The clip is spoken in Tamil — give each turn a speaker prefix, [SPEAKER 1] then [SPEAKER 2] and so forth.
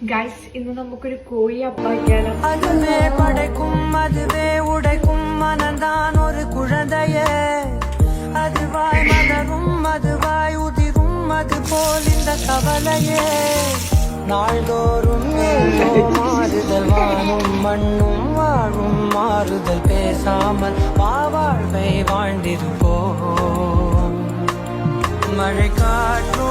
[SPEAKER 1] ഗൈസ് ഇന്ന് നമുക്കൊരു കോഴി അപ്പാക്കിയാലോ?
[SPEAKER 2] அதுவே படைக்கும் அதுவே உடைக்கும் மனந்தான் ஒரு குழந்தையே, அதுவாய் மலரும் அதுவாய் உதிரும் அது போல் இந்த கவலையே. நாள்தோறும் ஏதோ மாறுதல், வானும் மண்ணும் வாழும் மாறுதல், பேசாமல் வாழ்வை வாழ்ந்திருப்போம். மழை காற்றோ